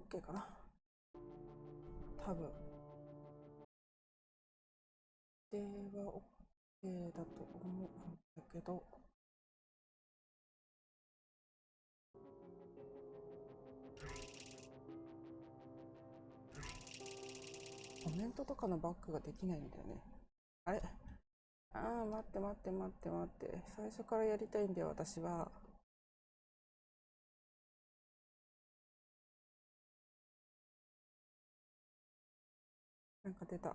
OK かな。多分。では OK だと思うんだけど。コメントとかのバックができないんだよね。あれ？ああ、待って待って待って待って。最初からやりたいんだよ、私は。なんか出た。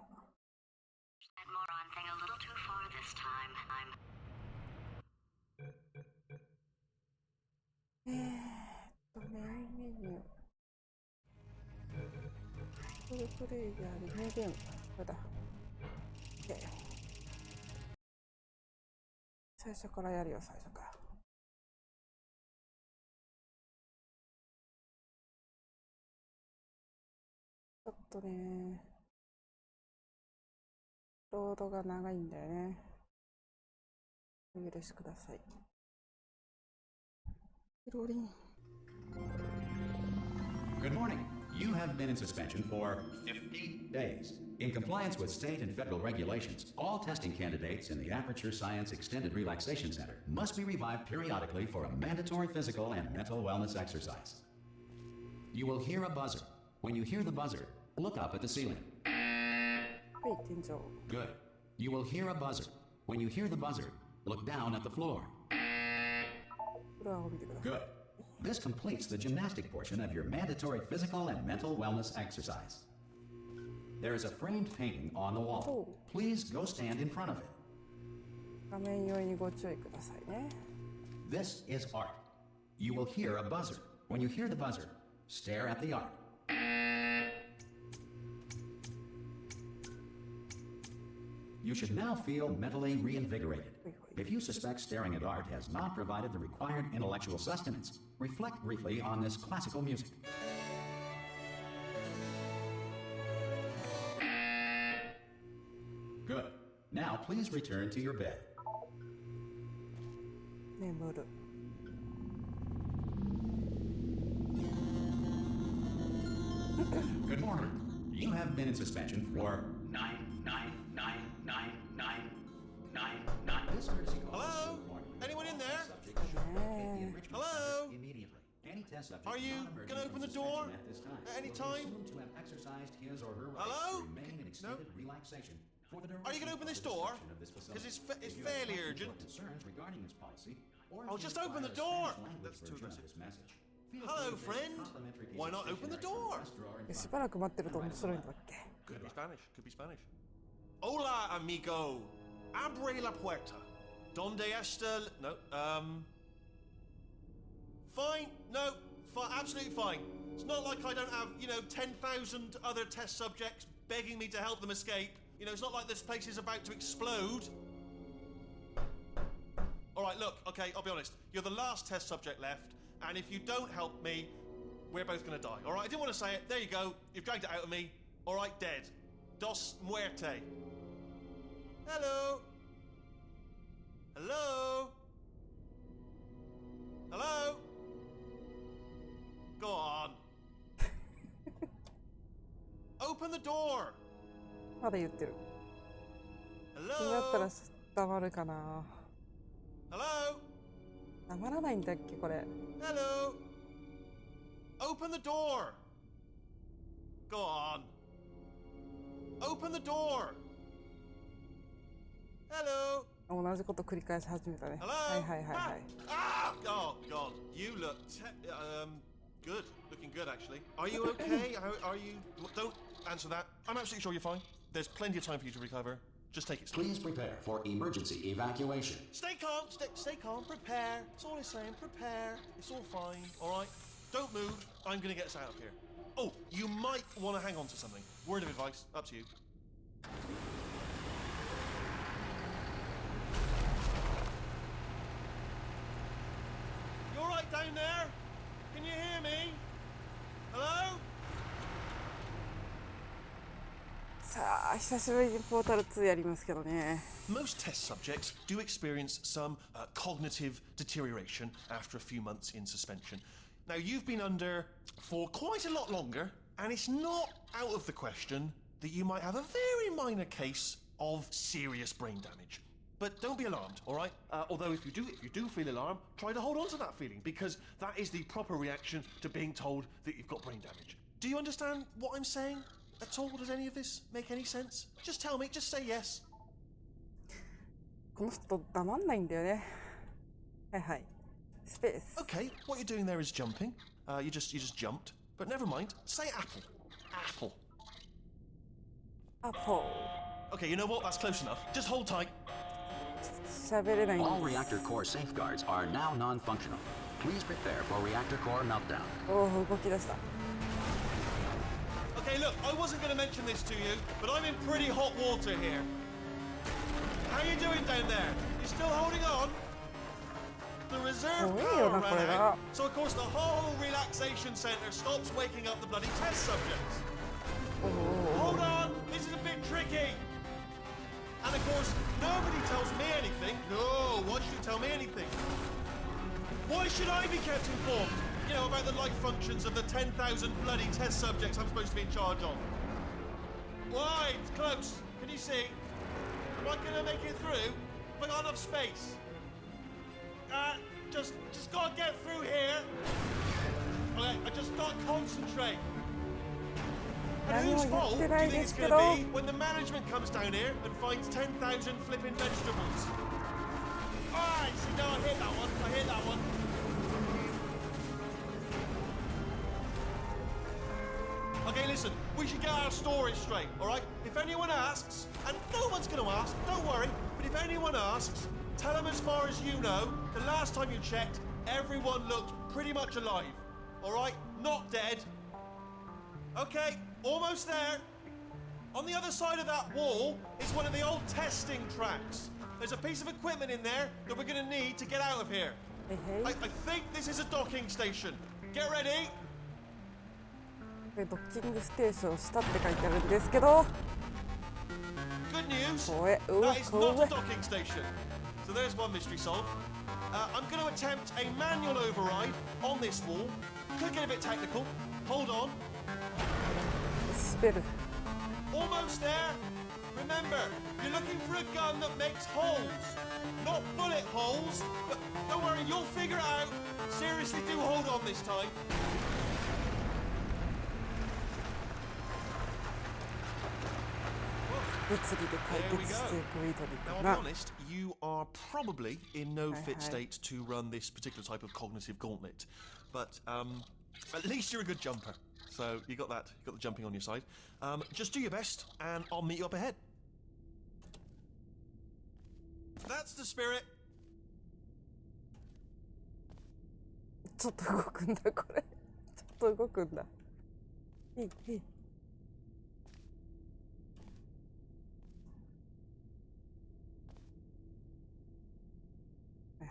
メインメニュー。フルプレイヤーでニューゲーム。これだ。最初からやるよ、最初から。ちょっとね、ロードが長いんだよね。お許しください。ローリン。Good morning. You have been in suspension for 50 days. In compliance with state and federal regulations, all testing candidates in the Aperture Science Extended Relaxation Center must be revived periodically for a mandatory physical and mental wellness exercise. You will hear a buzzer. When you hear the buzzer, look up at the ceiling. はい、天井。Good. You will hear a buzzer. When you hear the buzzer, look down at the floor. フロアを見てください。Good. This completes the gymnastic portion of your mandatory physical and mental wellness exercise. There is a framed painting on the wall. Please go stand in front of it. 画面用にご注意くださいね。This is art. You will hear a buzzer. When you hear the buzzer, stare at the art. You should now feel mentally reinvigorated. If you suspect staring at art has not provided the required intellectual sustenance, reflect briefly on this classical music. Good. Now please return to your bed. 眠る。Good morning. You have been in suspension for 9. Hello? Anyone in there? Hello? Are you going to open the door at any time? Hello? No? Are you going to open this door? Because it's fairly urgent. Oh, just open the door! That's too aggressive. Hello, friend. Why not open the door? しばらく待ってると面白いんだっけ。 Could be Spanish. Could be Spanish. Hola, amigo. Abre la puerta. Donde está? No. Fine. No. Absolutely fine. It's not like I don't have, 10,000 other test subjects begging me to help them escape. It's not like this place is about to explode. All right, look. Okay, I'll be honest. You're the last test subject left. And if you don't help me, we're both going to die. All right? I didn't want to say it. There you go. You've dragged it out of me. All right, dead. Dos muerte. Hello? Hello? Hello? Go on. Open the door. まだ言ってる。気 Hello? になったら黙るかな。 Hello? 黙らないんだっけこれ。 Hello? Open the door. Go on. Open the door. Hello? 同じこと繰り返し始めたね。 Hello? はいはいはいはい。 Oh, God. You look good. Looking good, actually. Are you okay? Are you... Don't answer that. I'm absolutely sure you're fine. There's plenty of time for you to recover. Just take it slow. Please prepare for emergency evacuation. Stay calm. Stay calm. Prepare. That's all I'm saying. Prepare. It's all fine. All right? Don't move. I'm going to get us out of here. Oh, you might want to hang on to something. Word of advice. Up to you. You all right down there? Can you hear me? Hello? さあ久しぶりにポータル2やりますけどね。 Most test subjects do experience some cognitive deterioration after a few months in suspension. Now, you've been under for quite a lot longer, and it's not out of the question that you might have a very minor case of serious brain damage. But don't be alarmed, all right? Although if you do feel alarmed, try to hold on to that feeling, because that is the proper reaction to being told that you've got brain damage. Do you understand what I'm saying at all? Does any of this make any sense? Just tell me, just say yes. この人黙んないんだよね。はいはい。スペース。 Okay, what you're doing there is jumping. You just jumped. But never mind. Say apple. Apple. Apple. Okay, you know what? That's close enough. Just hold tight. 喋れないん All です。 reactor core safeguards are now non-functional. Please prepare for reactor core meltdown. おお、動き出した。 Okay, look, I wasn't going to mention this to you, but I'm in pretty hot water here. How you doing down there? You still holding on? The reserve power ran out, so of course the whole relaxation center stops waking up the bloody test subjects. Hold on, this is a bit tricky. And of course, nobody tells me anything. No, why should you tell me anything? Why should I be kept informed? You know, about the life functions of the 10,000 bloody test subjects I'm supposed to be in charge of. Why? It's close. Can you see? Am I gonna make it through? Have I got enough space? Just gotta get through here. Okay, I just gotta concentrate. And whose fault do you think it's gonna be when the management comes down here and finds 10,000 flipping vegetables? Alright, see, no, I hit that one. I hit that one. Okay, listen, we should get our stories straight, alright? If anyone asks, and no one's gonna ask, don't worry, but if anyone asks, tell them as far as you know, the last time you checked, everyone looked pretty much alive, alright? Not dead. Okay, almost there. On the other side of that wall is one of the old testing tracks. There's a piece of equipment in there that we're gonna need to get out of here. I think this is a docking station. Get ready. ドッキングステーションしたって書いてあるんですけど。 Good news. 怖え、うわ、 That is 怖 not a え。 docking station. So there's one mystery solved. I'm going to attempt a manual override on this wall. Could get a bit technical. Hold on. スペル。 Almost there. Remember, you're looking for a gun that makes holes. Not bullet holes, but don't worry, you'll figure it out. Seriously, do hold on this time. There we go. Now, I'll be honest, you are probably in no fit state to run this particular type of cognitive gauntlet. But at least you're a good jumper. So you got that, you got the jumping on your side. Just do your best, and I'll meet you up ahead. That's the spirit. ちょっと動くんだこれ。ちょっと動くんだ。いい。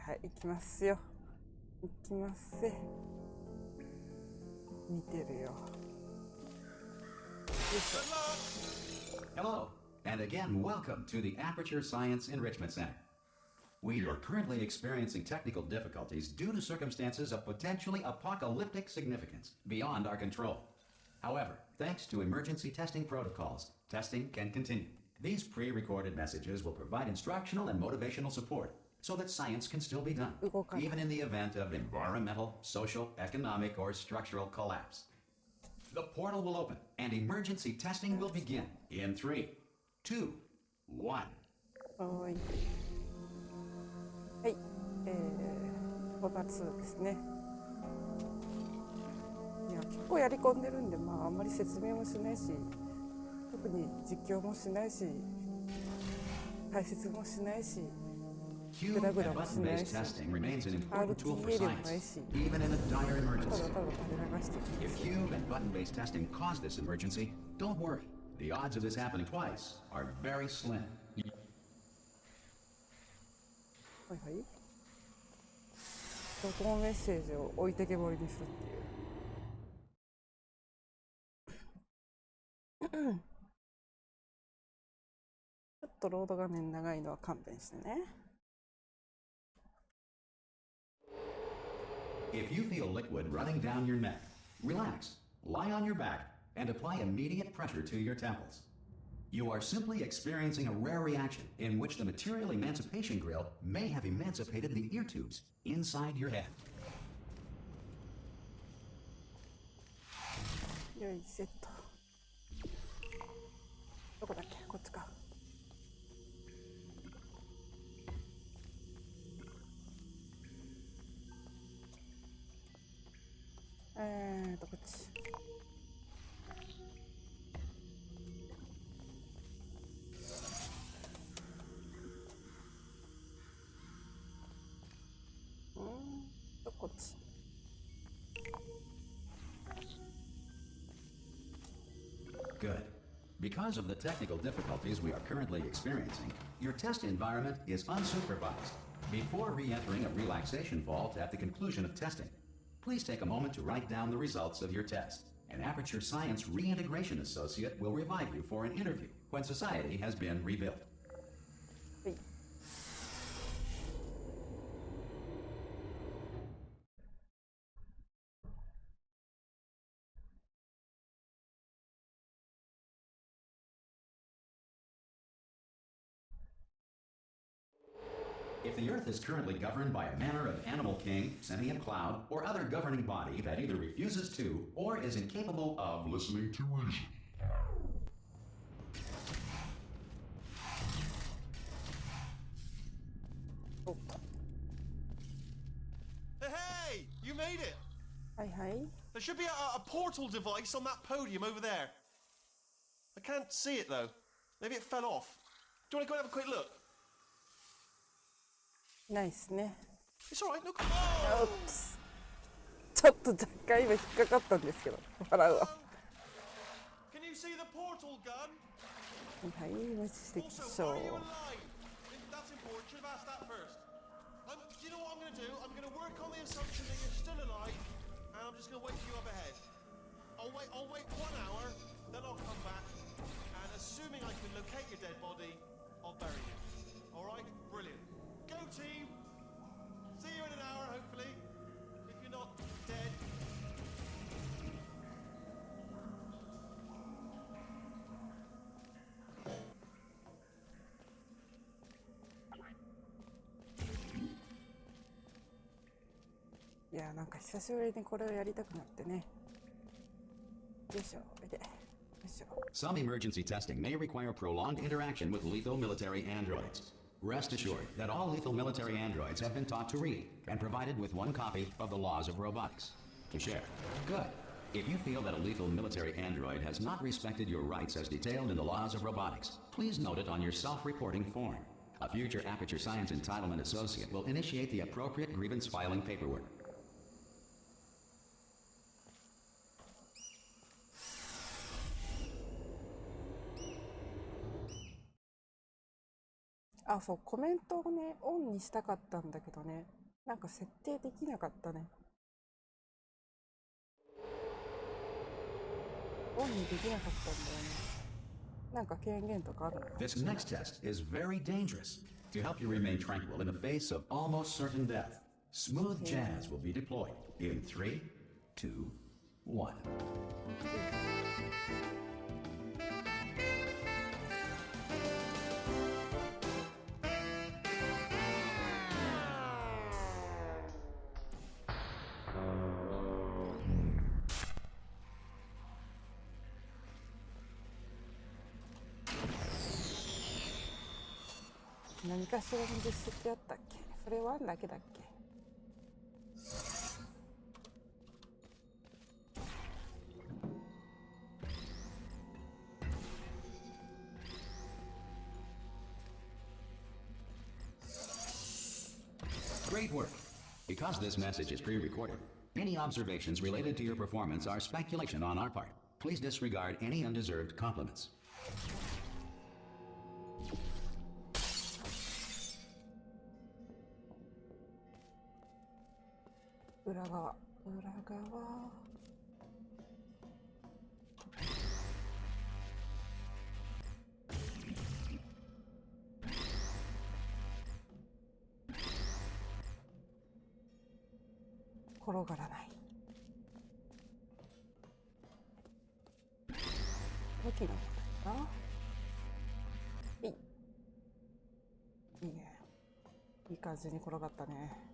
はい、行きますよ。行きますせ。見てるよ。Hello, and again, welcome to the Aperture Science Enrichment Center. We are currently experiencing technical difficulties due to circumstances of potentially apocalyptic significance beyond our control. However, thanks to emergency testing protocols, testing can continue. These pre-recorded messages will provide instructional and motivational support so that science can still be done, even in the event of environmental, social, economic, or structural collapse. The portal will open, and emergency testing will begin in 3, 2, 1. はい、PORTAL2ですね。いや、結構やり込んでるんで、まああんまり説明もしないし、特に実況もしないし、解説もしないし。Cube and button-based testing remains an important tool for science, even in a dire emergency. If cube and button-based testing caused this emergency, don't worry. The odds of this happening twice are very slim. はいはい。このメッセージを置いてけぼりにするっていう。ちょっとロード画面長いのは勘弁してね。If you feel liquid running down your neck, relax, lie on your back, and apply immediate pressure to your temples. You are simply experiencing a rare reaction in which the material emancipation grill may have emancipated the ear tubes inside your head. よいセット。どこだっけ？こっちか。こっち。こっち。Good. Because of the technical difficulties we are currently experiencing, your test environment is unsupervised. Before re-entering a relaxation vault at the conclusion of testing, please take a moment to write down the results of your test. An Aperture Science Reintegration Associate will revive you for an interview when society has been rebuilt. はい。If the Earth is currently governed by a manner of animal king, sentient cloud, or other governing body that either refuses to or is incapable of listening to reason, Oh. Hey, you made it! はいはい。 There should be a portal device on that podium over there. I can't see it though. Maybe it fell off. Do you want to go and have a quick look? ないっすね。 It's alright, look. おっつ。ちょっと若干今引っかかったんですけど、笑うわ。 Can you see the portal gun? はい、無視していきま Also, しょ are you う。 alive? That's important. Should have asked that first. Do you know what I'm going to do? I'm going to work on the assumption that you're still alive, and I'm just going to wait for you up ahead. I'll wait 1 hour, then I'll come back, and assuming I can locate your dead body, I'll bury you. All right? Brilliant. Go team. See you in an hour, hopefully. If you're not dead. いや、なんか久しぶりにこれをやりたくなってね。よいしょ、おいで。よいしょ。 some emergency testing may require prolonged interaction with lethal military androids. Rest assured that all lethal military androids have been taught to read and provided with 1 copy of the laws of robotics to share. Good. If you feel that a lethal military android has not respected your rights as detailed in the laws of robotics, please note it on your self-reporting form. A future Aperture Science Entitlement Associate will initiate the appropriate grievance filing paperwork. あ、そう、コメントをね、オンにしたかったんだけどね、なんか設定できなかったね。オンにできなかったんだよね。なんか権限とかあるの？ This next test is very dangerous. To help you remain tranquil in the face of almost certain death, smooth jazz will be deployed in 3, 2, 1. 何かしらの実績あったっけ？それ1だけだっけ？ Great work. Because this message is pre-recorded, any observations related to your performance are speculation on our part. Please disregard any undeserved compliments. 裏側。こ転がらない。武器のことな。いいね。いい感じに転がったね。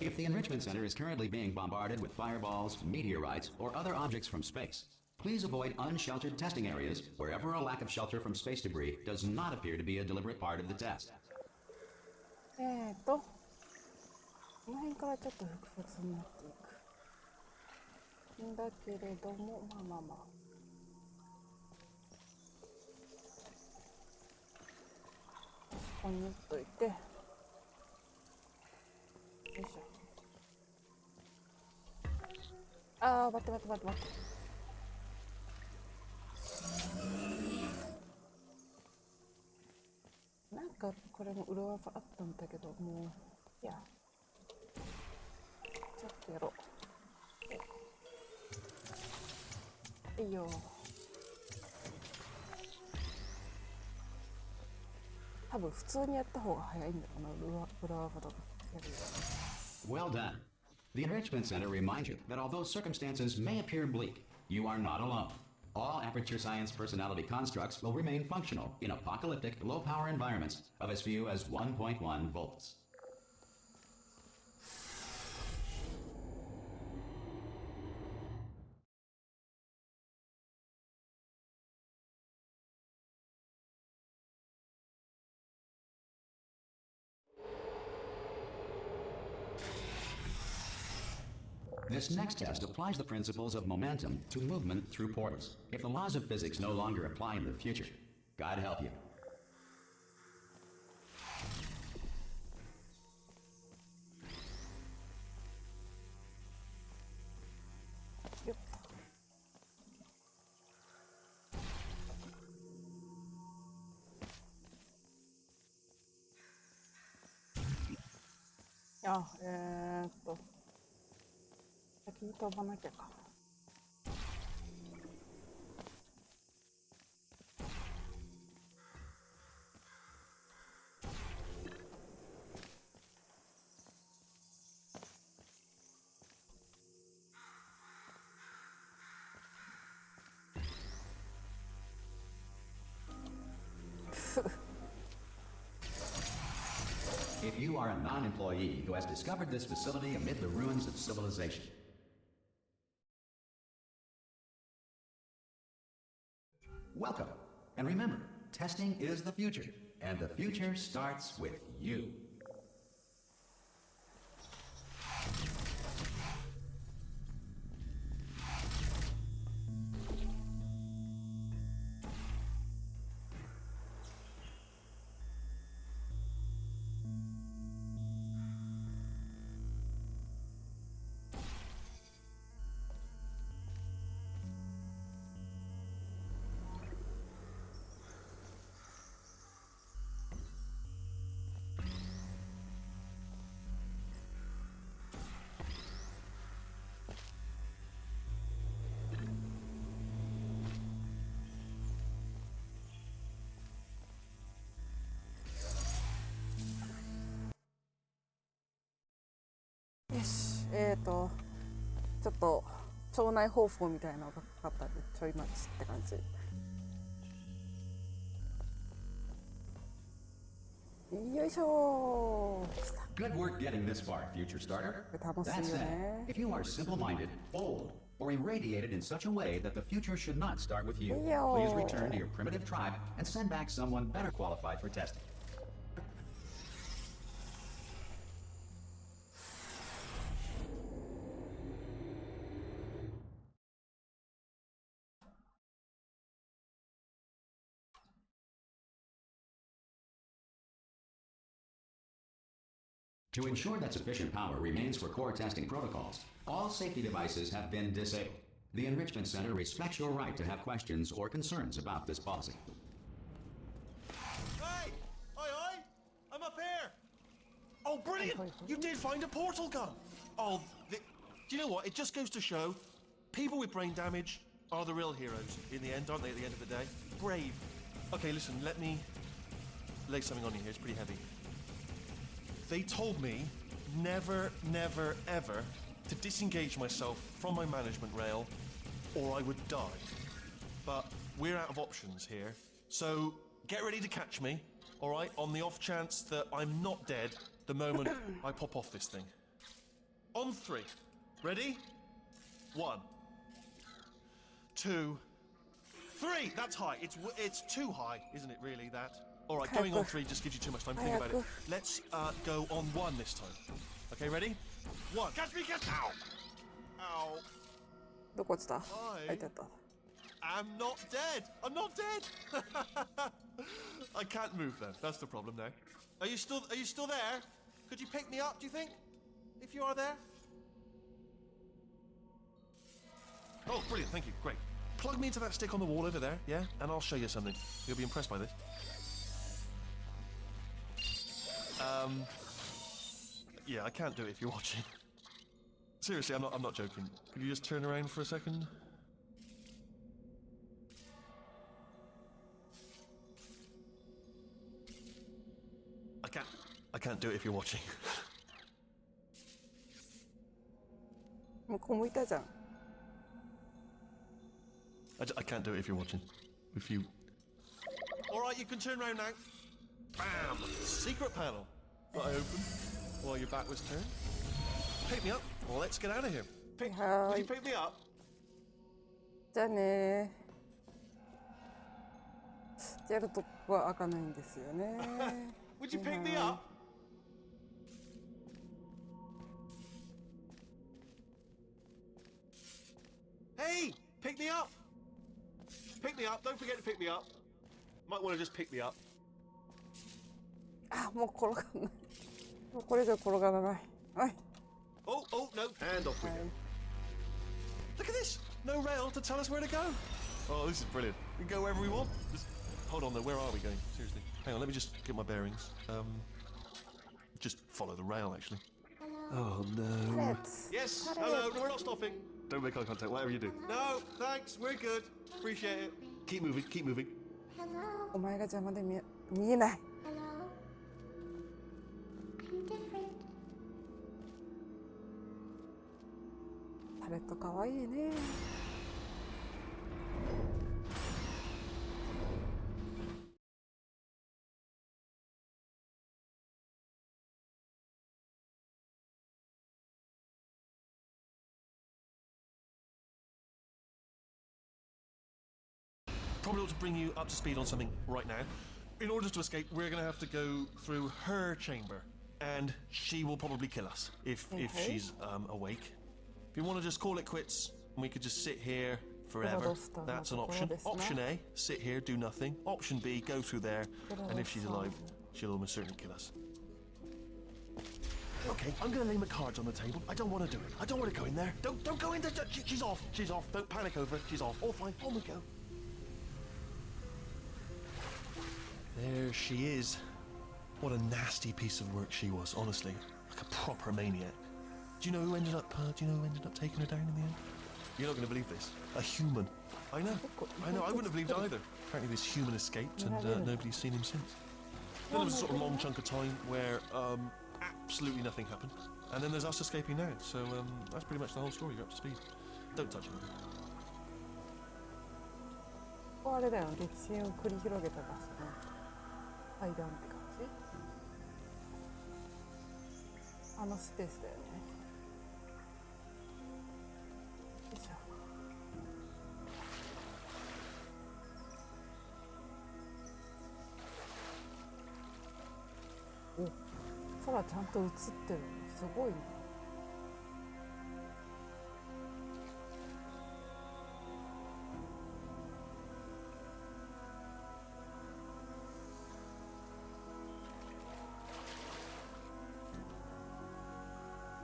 If the Enrichment Center is currently being bombarded with fireballs, meteorites, or other objects from space, please avoid unsheltered testing areas wherever a lack of shelter from space debris does not appear to be a deliberate part of the test. この辺からちょっと複雑になっていくんだけれども、まあここに打っといて、よいしょ。待って。なんかこれも裏技あったんだけど、もういや、ちょっとやろう。いいよ。多分普通にやった方が早いんだろうな、裏技とかやるよ。Well done. The Enrichment Center reminds you that although circumstances may appear bleak, you are not alone. All Aperture Science personality constructs will remain functional in apocalyptic, low-power environments of as few as 1.1 volts. This next test applies the principles of momentum to movement through portals. If the laws of physics no longer apply in the future, God help you. よっと。先に飛ばなきゃか。If you are a non-employee who has discovered this facility amid the ruins of civilization, welcome. And remember, testing is the future, and the future starts with you.よし、ちょっと腸内放送みたいなのがかかったんでちょい待ちって感じ。よいしょー。 Good work getting this far, future starter. 楽しい That よ said, ね。 if you are simple-minded, bold, or irradiated in such a way that the future should not start with you, Yo. please return to your primitive tribe and send back someone better qualified for testing. To ensure that sufficient power remains for core testing protocols, all safety devices have been disabled. The Enrichment Center respects your right to have questions or concerns about this policy. Oh, brilliant! Hi, hi, hi. You did find a portal gun. Oh, do you know what? It just goes to show, people with brain damage are the real heroes in the end, aren't they? At the end of the day, brave. Okay, listen. Let me lay something on you here. It's pretty heavy. They told me never, never, ever to disengage myself from my management rail, or I would die. But we're out of options here, so get ready to catch me. All right, on the off chance that I'm not dead the moment I pop off this thing. On 3. Ready? 1, 2, 3. That's high. It's too high, isn't it? Really? That. All right, going on 3 just gives you too much time to think about it. Let's go on 1 this time. Okay, ready? 1. Catch me! Catch! Ow! Ow! どこ落ちた？書いてあった。 I'm not dead. I'm not dead. I can't move then. That's the problem now. Are you still there? Could you pick me up, do you think? If you are there? Oh, brilliant. Thank you. Great. Plug me into that stick on the wall over there, yeah? And I'll show you something. You'll be impressed by this. Yeah, I can't do it if you're watching. Seriously, I'm not joking. Could you just turn around for a second? I can't do it if you're watching. 向こう向いたじゃん。 I can't do it if you're watching. If you... Alright, you can turn around now. Bam! Secret panel. That I opened while your back was turned. Pick me up. Well, let's get out of here. Would you pick me up? じゃあね。やるとこは開かないんですよね。Would you pick me up? Hey! Pick me up! Pick me up. Don't forget to pick me up. Might want to just pick me up. あ、もう転がんない。もうこれ以上転がらない。はい。 Oh, no. Hand off we go. Look at this. No rail to tell us where to go. Oh, this is brilliant. We can go wherever we want. Just, hold on though. Where are we going? Seriously. Hang on. Let me just get my bearings. Just follow the rail, actually. Oh, no. Let's. Yes. Hello. No, we're not stopping. Don't make eye contact. Whatever you do. No, thanks. We're good. Appreciate it. Keep moving. Keep moving. お前が邪魔で見えない。 Hello? I'm different. タレットかわいいね。Probably ought to bring you up to speed on something right now. In order to escape, we're going to have to go through her chamber, and she will probably kill us if she's awake. If you want to just call it quits, and we could just sit here forever, that's an option. Option A, sit here, do nothing. Option B, go through there, and if she's alive, she'll almost certainly kill us. Okay, I'm going to lay my cards on the table. I don't want to do it. I don't want to go in there. Don't go in there. She's off. She's off. Don't panic over it. She's off. All fine. On we go. There she is. What a nasty piece of work she was, honestly. Like a proper maniac. Do you know who ended up taking her down in the end? You're not going to believe this. A human. I know. I wouldn't have believed it either. Apparently this human escaped and nobody's seen him since. Then there was a sort of long chunk of time where absolutely nothing happened. And then there's us escaping now. So that's pretty much the whole story. You're up to speed. Don't touch it. ここあれだよ、激戦を繰り広げた場所ね。階段って感じ。あのスペースだよね。よいしょ。お、空ちゃんと映ってる。すごいね。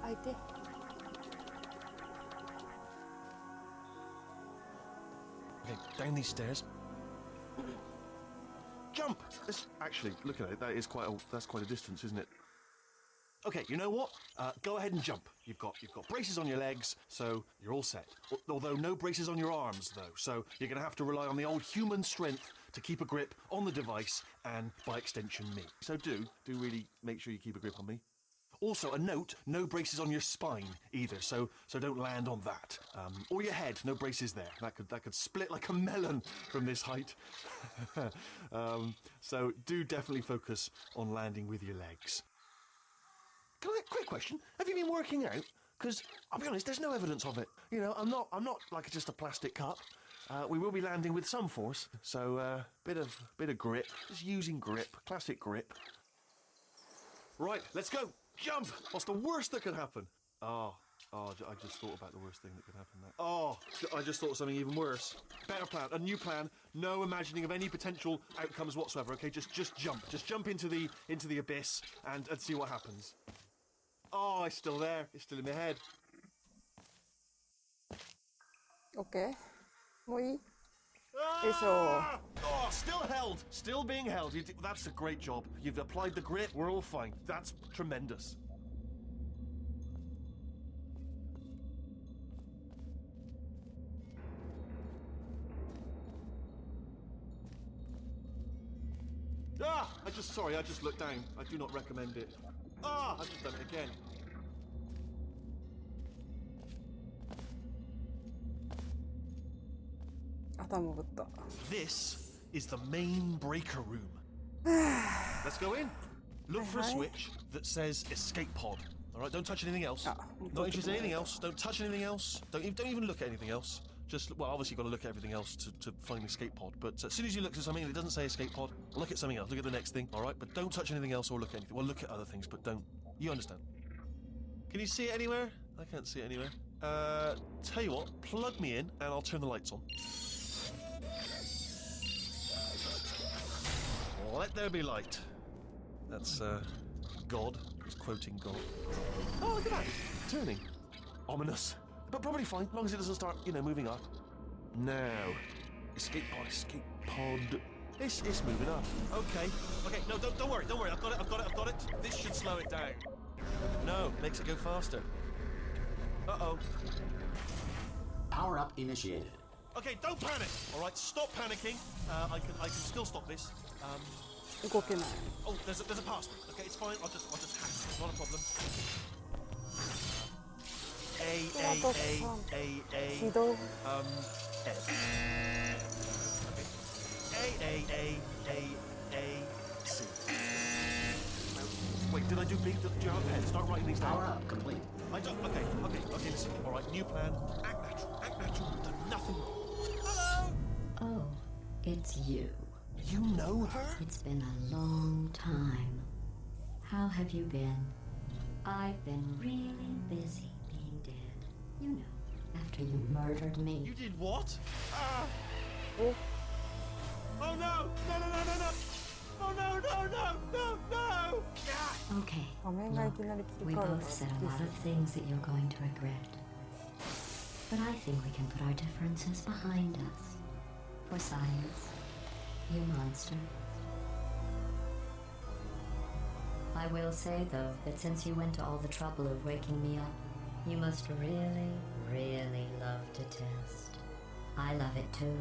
開いて。Okay, down these stairs. Jump! Actually, look at it. That's quite a distance, isn't it? Okay, you know what? Go ahead and jump. You've got braces on your legs, so you're all set. Although no braces on your arms, though. So you're going to have to rely on the old human strength to keep a grip on the device and, by extension, me. So do really make sure you keep a grip on me. Also, a note: no braces on your spine either. So don't land on that. Or your head. No braces there. That could split like a melon from this height. So do definitely focus on landing with your legs. Can I, quick question, have you been working out? Because, I'll be honest, there's no evidence of it. You know, I'm not like just a plastic cup. We will be landing with some force, so bit of grip, just using grip, classic grip. Right, let's go, jump! What's the worst that could happen? I just thought about the worst thing that could happen there. Oh, I just thought of something even worse. Better plan, a new plan, no imagining of any potential outcomes whatsoever, okay? Just jump. Just jump into the abyss and see what happens. Oh, it's still there. It's still in my head. OK? もういい？よいしょ。 Oh, still held. Still being held. That's a great job. You've applied the grip. We're all fine. That's tremendous. I just looked down. I do not recommend it. I've just done it again. This is the main breaker room. Let's go in. Look for a switch that says escape pod. All right, don't touch anything else. Not interested in anything else. Don't touch anything else. Don't even look at anything else. Just, well, obviously you've got to look at everything else to find the escape pod. But as soon as you look at something and it doesn't say escape pod, look at something else. Look at the next thing, all right? But don't touch anything else or look at anything. Well, look at other things, but don't. You understand? Can you see it anywhere? I can't see it anywhere. Tell you what, plug me in and I'll turn the lights on. Let there be light. That's, God. He's quoting God. Oh, look at that. Turning. Ominous. But probably fine, as long as it doesn't start, moving up. Now. Escape pod. It's moving up. Okay, no, don't worry. I've got it. This should slow it down. No, makes it go faster. Uh-oh. Power up initiated. Okay, don't panic. All right, stop panicking. I can still stop this. 動けない。 Oh, there's a password. Okay, it's fine. I'll just hack it. It's not a problem. A. 起動。C. Wait, did I do B? Do you have a pen? Start writing these down. Power up complete. I don't. Okay, listen. All right, new plan. Act natural. We've done nothing wrong. Hello? Oh, it's you. You know her? It's been a long time. How have you been? I've been really busy being dead. You know, after you murdered me. You did what? Oh. Oh no! No! Oh no! Okay, 画面がいきなり切 we り替わる both said a lot of things that you're going to regret. But I think we can put our differences behind us. For science, you monster. I will say, though, that since you went to all the trouble of waking me up, you must really, really love to test. I love it too.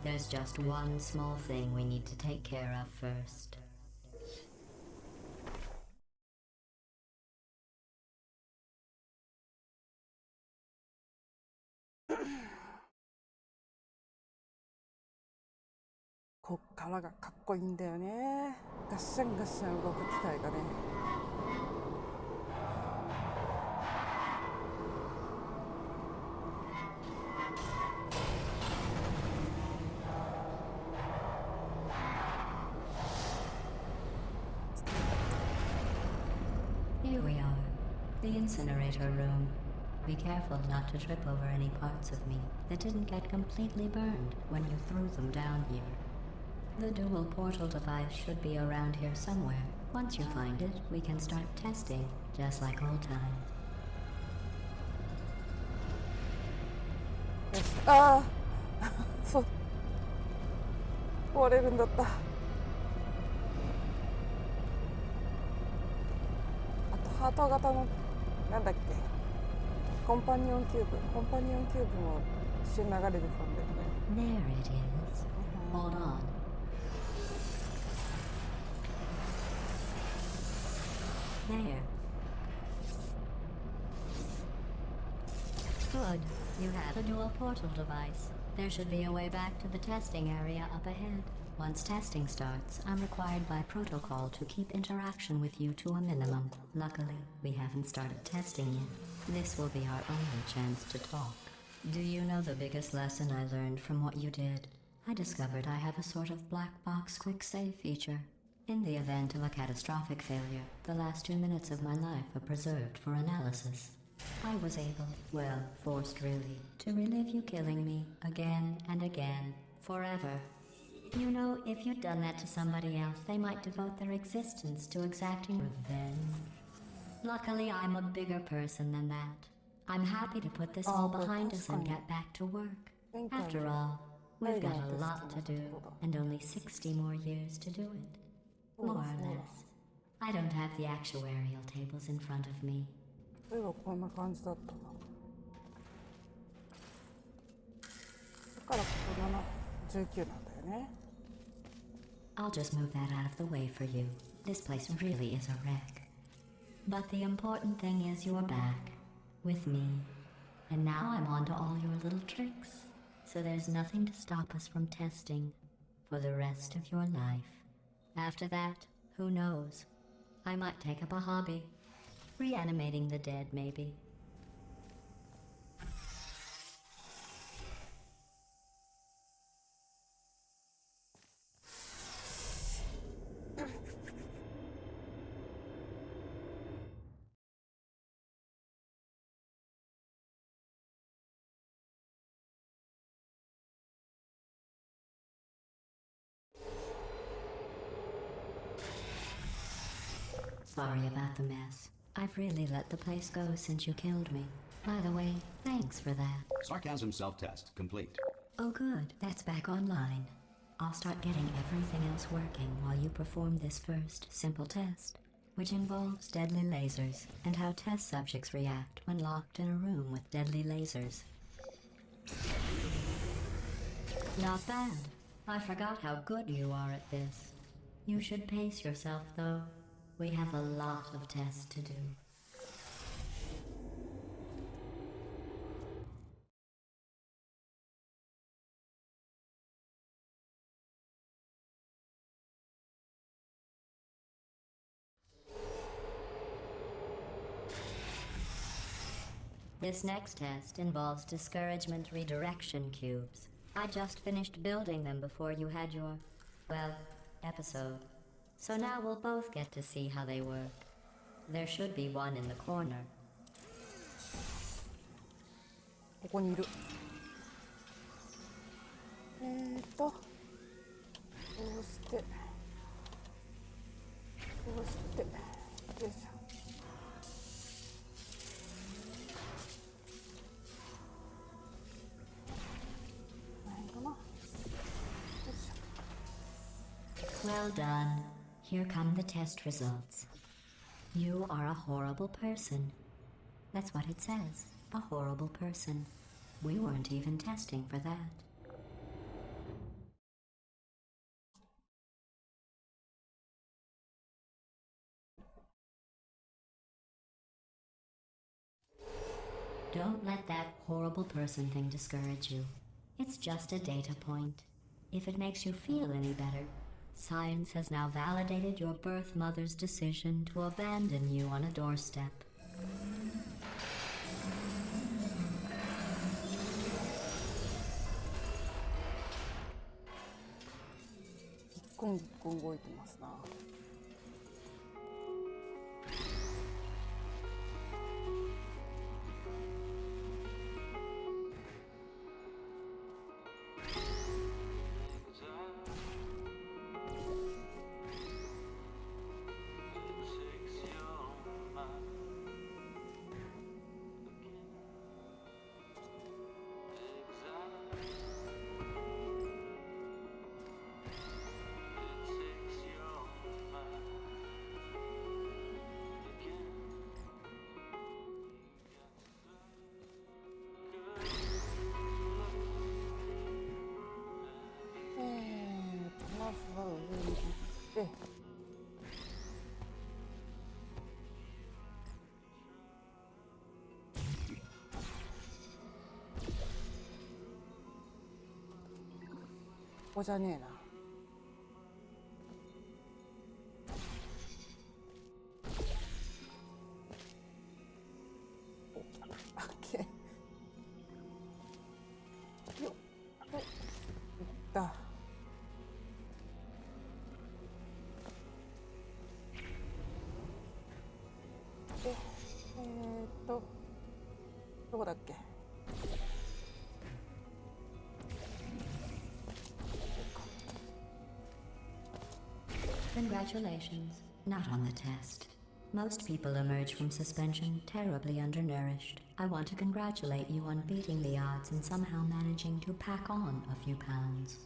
There's just one small thing we need to take care of first.こっからがかっこいいんだよね。ガッシャンガッシャン動く機械がね。Here we are, the incinerator room. Be careful not to trip over any parts of me that didn't get completely burned when you threw them down here. The dual portal device should be around here somewhere. Once you find it, we can start testing, just like old times. よし、ああそう壊れるんだった。あとハート型のなんだっけ、コンパニオンキューブも一瞬流れてたんだよね。 There it is. Hold on. There. Good. You have a dual portal device. There should be a way back to the testing area up ahead. Once testing starts, I'm required by protocol to keep interaction with you to a minimum. Luckily, we haven't started testing yet. This will be our only chance to talk. Do you know the biggest lesson I learned from what you did? I discovered I have a sort of black box quick save feature. In the event of a catastrophic failure, the last 2 minutes of my life are preserved for analysis. I was able, well, forced really, to relive you killing me again and again, forever. You know, if you'd done that to somebody else, they might devote their existence to exacting revenge. Luckily, I'm a bigger person than that. I'm happy to put this all behind us and get back to work. After all, we've got a lot to do, and only 60 more years to do it. More or less. I don't have the actuarial tables in front of me. そういえばこんな感じだったな。だからここ19なんだよね。 I'll just move that out of the way for you. This place really is a wreck. But the important thing is you're back, with me. And now I'm on to all your little tricks. So there's nothing to stop us from testing for the rest of your life. After that, who knows? I might take up a hobby. Reanimating the dead, maybe. Sorry about the mess. I've really let the place go since you killed me. By the way, thanks for that. Sarcasm self-test complete. Oh good, that's back online. I'll start getting everything else working while you perform this first, simple test, which involves deadly lasers and how test subjects react when locked in a room with deadly lasers. Not bad. I forgot how good you are at this. You should pace yourself, though. We have a lot of tests to do. This next test involves discouragement redirection cubes. I just finished building them before you had your, well, episode. So now we'll both get to see how they work. There should be one in the corner. ここにいる。こうして、よいしょ。ないかな。よいしょ。 Well done. Here come the test results. You are a horrible person. That's what it says. A horrible person. We weren't even testing for that. Don't let that horrible person thing discourage you. It's just a data point. If it makes you feel any better, science has now validated your birth mother's decision to abandon you on a doorstep.一個一個動いてますな。「こじゃねえな。オッケー。よっ。いった。で、どこだっけ。Congratulations. Not on the test. Most people emerge from suspension terribly undernourished. I want to congratulate you on beating the odds and somehow managing to pack on a few pounds.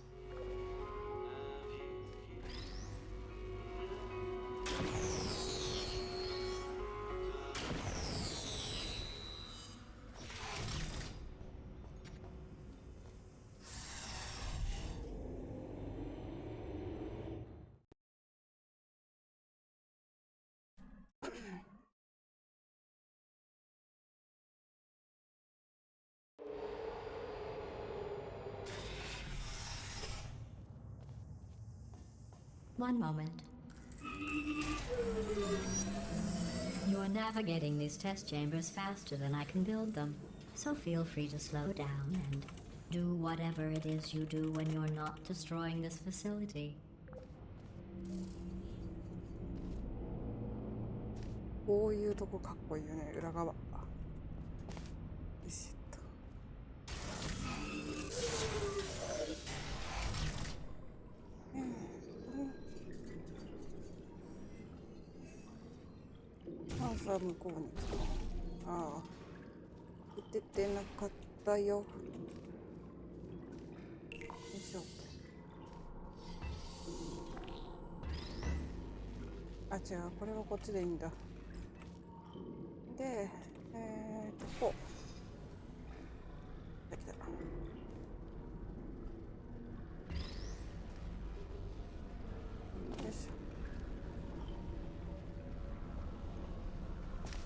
One moment. You are navigating these test chambers faster than I can build them, so feel free to slow down and do whatever it is you do when you're not destroying this facility. こういうとこかっこいいよね、裏側。よしっと。ああ、さあ向こうに。ああ、行ってってなかったよ。よいしょ。あ、違う、これはこっちでいいんだ。で、こう。来た。よいし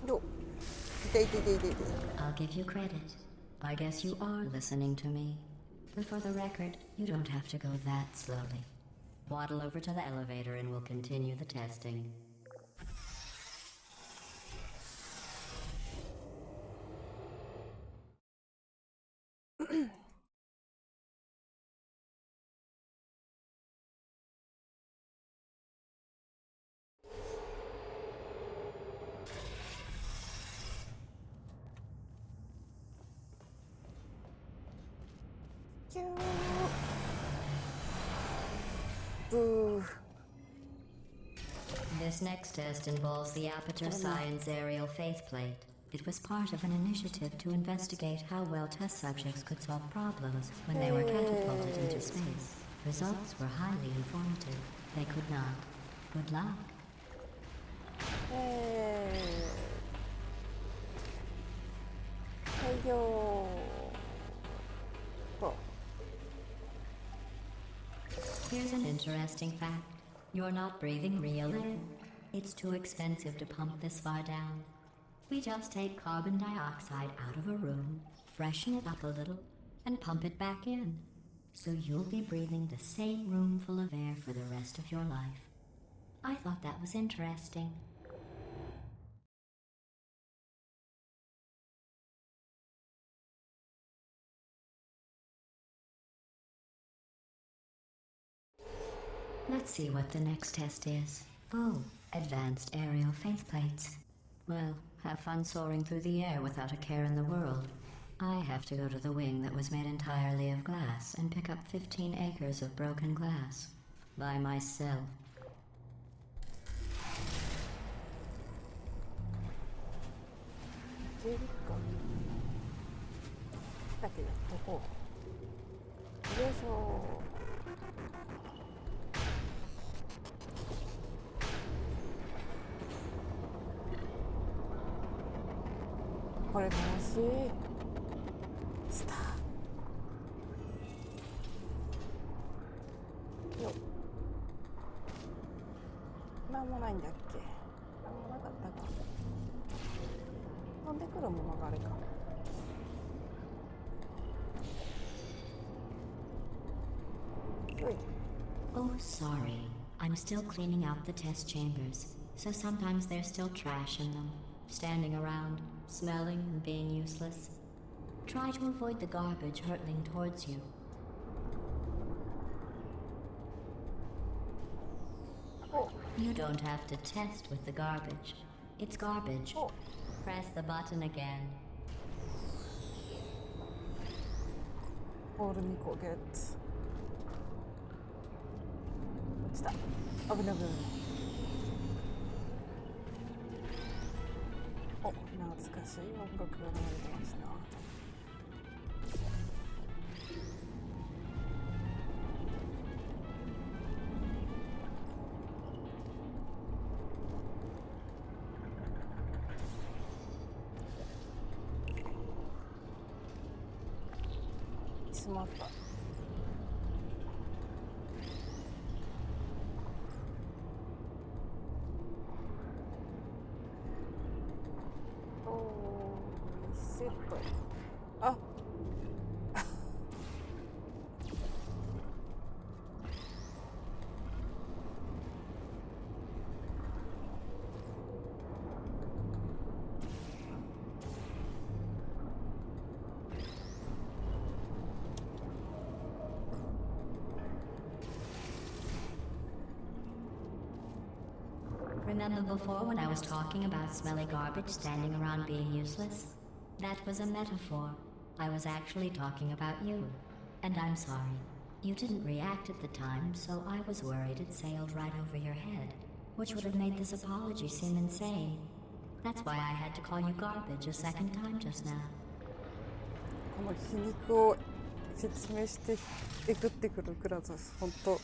ょ。よっ。痛い痛い痛い痛い痛い。I'll give you credit. I guess you are listening to me. But for the record, you don't have to go that slowly. Waddle over to the elevator and we'll continue the testing. This next test involves the Aperture Science Aerial Faithplate. It was part of an initiative to investigate how well test subjects could solve problems when they were catapulted into space. Results were highly informative. They could not. Good luck. Hey yo. Here's an interesting fact. You're not breathing real air. It's too expensive to pump this far down. We just take carbon dioxide out of a room, freshen it up a little, and pump it back in. So you'll be breathing the same room full of air for the rest of your life. I thought that was interesting. Let's see what the next test is. Oh, advanced aerial faithplates. Well, have fun soaring through the air without a care in the world. I have to go to the wing that was made entirely of glass and pick up 15 acres of broken glass. By myself.これ楽しい。スターよっ。なんもないんだっけ。なんもなかったか。飛んでくるものがあれか。よい。Oh, sorry. I'm still cleaning out the test chambers, so sometimes there's still trash in them, standing around, smelling and being useless. Try to avoid the garbage hurtling towards you. You don't have to test with the garbage. It's garbage. Press the button again. ボール2個ゲット。落ちた。危ない危ない。お、懐かしい音楽が流れてますな。しまった。セット。あRemember before when I was talking about smelly garbage standing around being useless? That was a metaphor. I was actually talking about you. And I'm sorry. You didn't react at the time, so I was worried it sailed right over your head, which would have made this apology seem insane. That's why I had to call you garbage a second time just now. この皮肉を説明してえぐってくるクラス、本当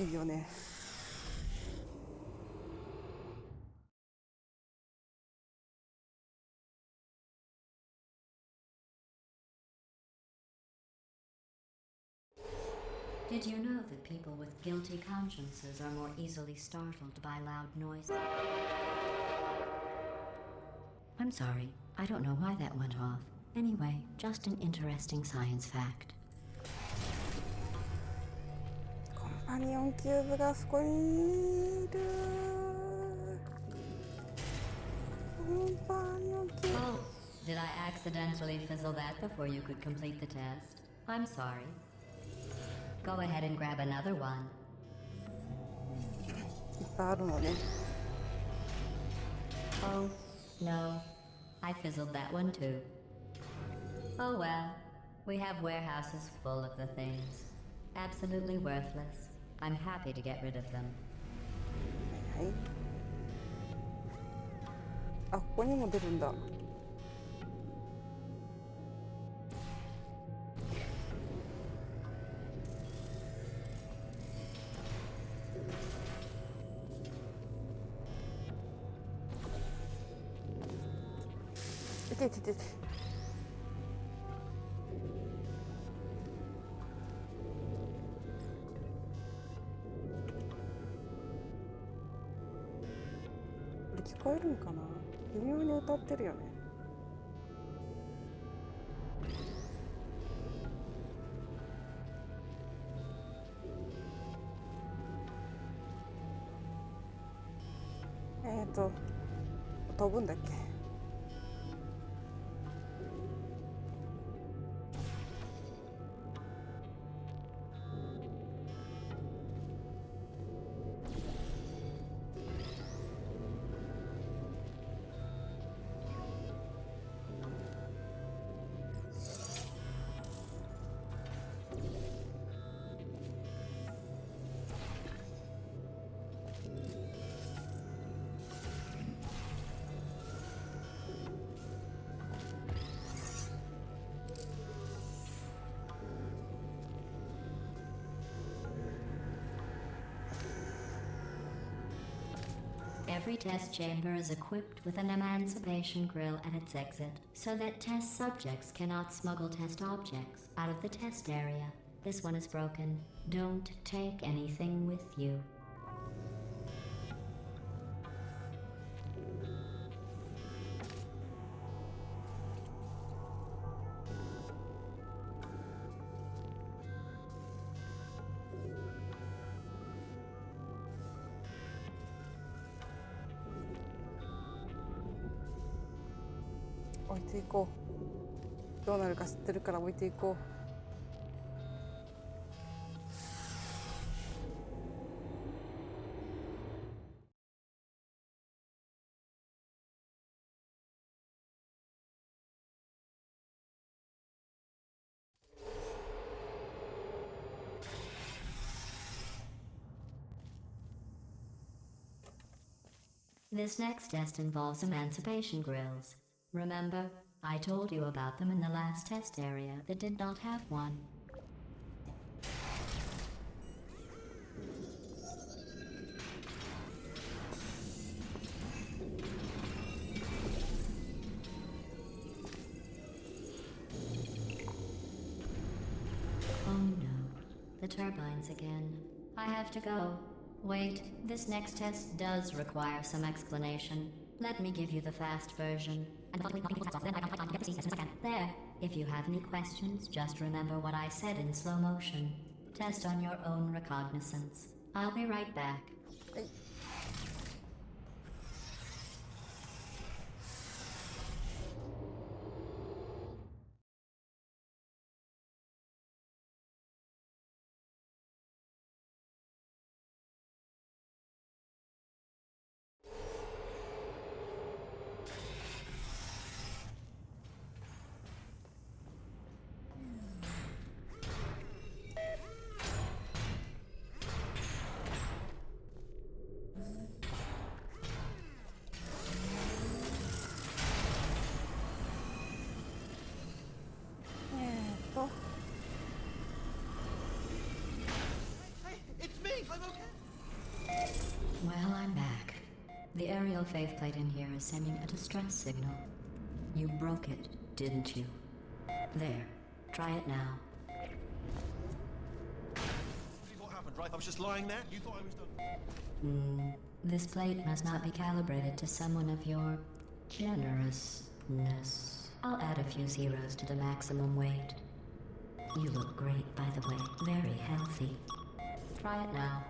いいよね。Did you know that people with guilty consciences are more easily startled by loud noise? I'm sorry, I don't know why that went off. Anyway, just an interesting science fact. コンパニオンキューブがそこにいる。コンパニオンキューブ。 Oh, did I accidentally fizzle that before you could complete the test? I'm sorry. Go ahead and grab another one. いっぱいあるのね。Oh, no. I fizzled that one too. Oh well. We have warehouses full of the things. Absolutely worthless. I'm happy to get rid of them. はい。あ、ここにも出るんだ。いていていていて。これ聞こえるんかな。微妙に歌ってるよね。飛ぶんだっけ。Every test chamber is equipped with an emancipation grill at its exit, so that test subjects cannot smuggle test objects out of the test area. This one is broken. Don't take anything with you. 置いていこう。どうなるか知ってるから置いていこう。This next test involves emancipation grills. Remember, I told you about them in the last test area that did not have one. Oh no, the turbines again. I have to go. Wait, this next test does require some explanation. Let me give you the fast version. There. If you have any questions, just remember what I said in slow motion. Test on your own recognizance. I'll be right back. はい。Hey, it's me. I'm okay. Well, I'm back. The aerial faceplate in here is sending a distress signal. You broke it, didn't you? There. Try it now. This is what happened, right? I was just lying there. You thought I was done. This plate must not be calibrated to someone of your generousness. I'll add a few zeros to the maximum weight. You look great, by the way. Very healthy. Try it now.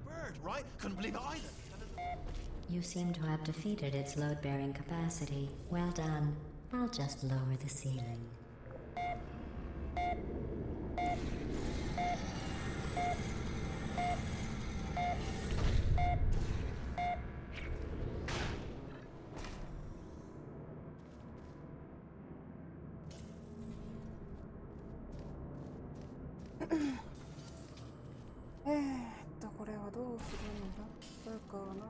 Bird, right? Couldn't believe it either. You seem to have defeated its load-bearing capacity. Well done. I'll just lower the ceiling.これはどうするんだったかな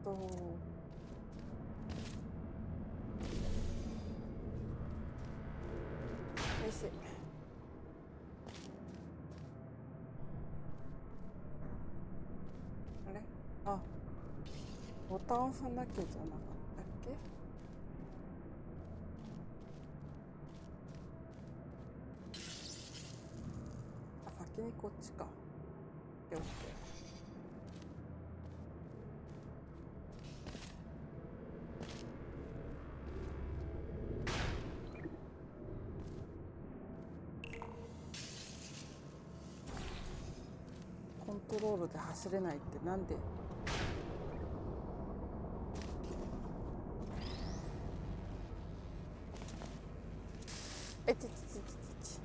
と。よし。あれ？あ、ボタンを押さなきゃじゃなかったっけ？あ、先にこっちか。オッケー。コントロールで走れないってなんで？えちちちちち。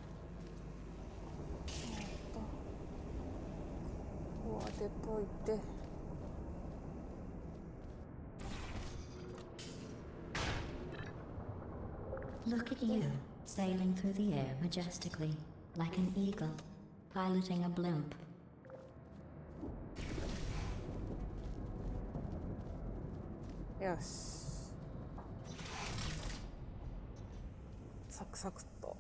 こう当てといて。Look at you, sailing through the air majestically, like an eagle, piloting a blimp. よし。サクサクっと。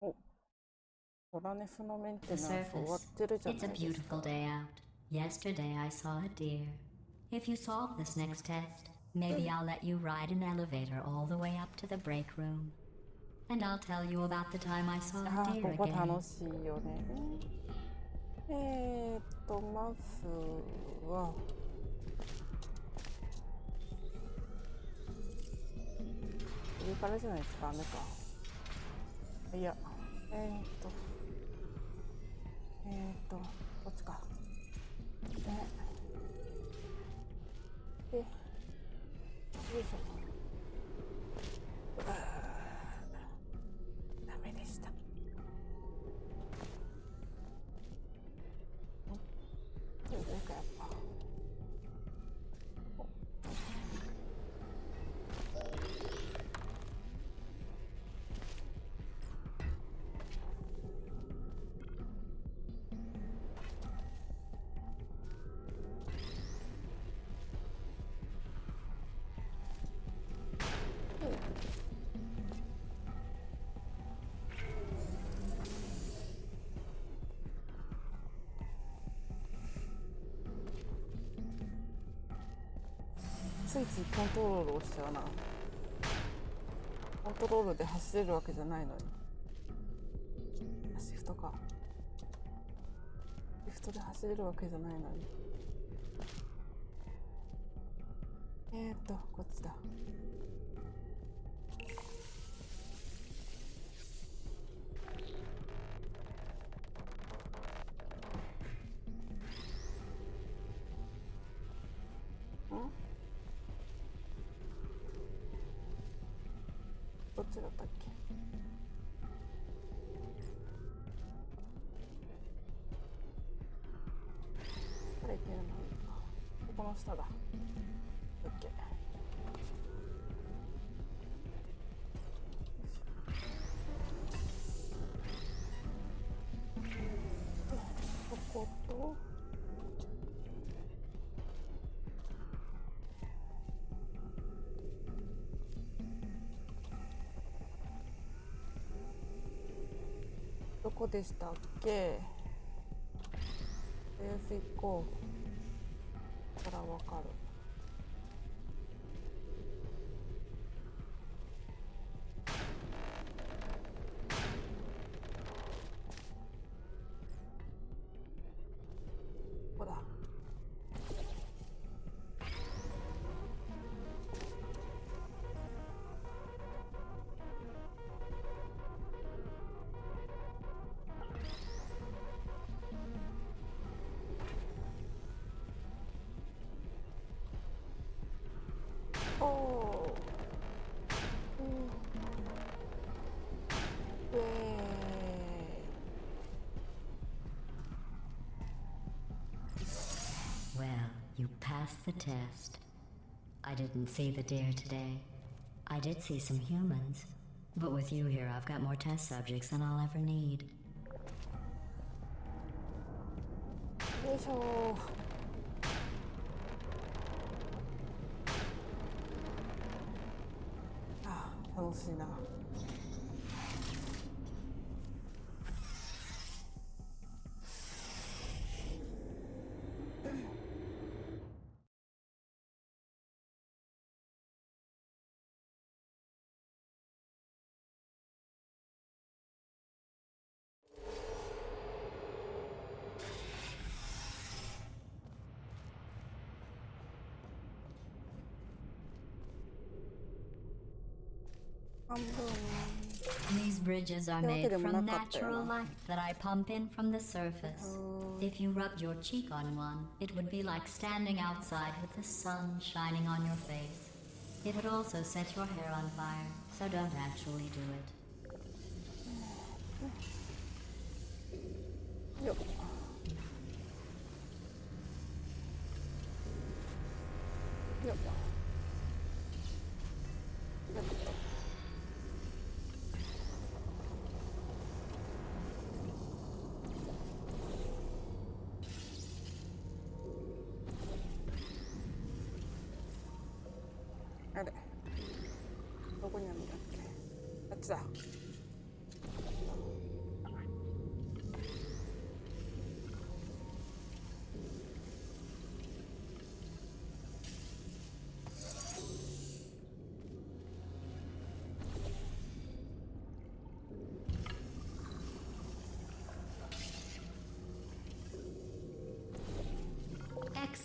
お、オラネスのメンテナン The ス終わっ surface. てるじゃな It's い a ですか。 beautiful day out. Yesterday I saw a deer. If you solve this next test, maybe I'll let you ride an elevator all the way up to the break room. and I'll tell you about the time I saw あ a ー、 deer ここ again. 楽しいよね。まずは上からじゃないですか。ダメか。いや、こっちか。ね。で、よいしょ。ダメでした。上かやっぱ。ついついコントロールをしちゃうな。コントロールで走れるわけじゃないのに。シフトか。シフトで走れるわけじゃないのに。こっちだ。どっちだったっけ。これいけるの。ここの下だ。オッケー。こことどこでしたっけ。とりあえず行こう。からわかる。ここだ。おお。イエーイ。Well, you passed the test. I didn't see the deer today. I did see some humans. But with you here, I've got more test subjects than I'll ever need. よいしょ。ああ、楽しいな。半分。 These bridges are made from natural light that I pump in from the surface. If you rubbed your cheek on one, it would be like standing outside with the sun shining on your face. It would also set your hair on fire, so don't actually do it. よっ。よっ。よっ。あれ、どこにあるんだっけ。あっちだ。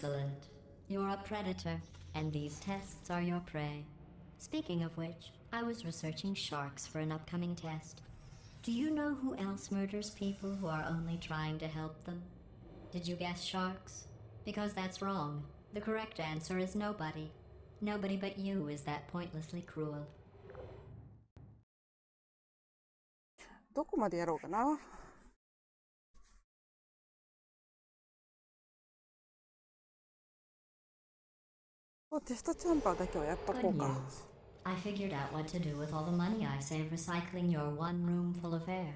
Excellent. You're a predator, and these tests are your prey. Speaking of which, I was researching sharks for an upcoming test. Do you know who else murders people who are only trying to help them? Did you guess sharks? Because that's wrong. The correct answer is nobody. Nobody but you is that pointlessly cruel. どこまでやろうかな。テストチャンバーだけはやっとこ Good うか。 news. I figured out what to do with all the money I save recycling your one room full of air.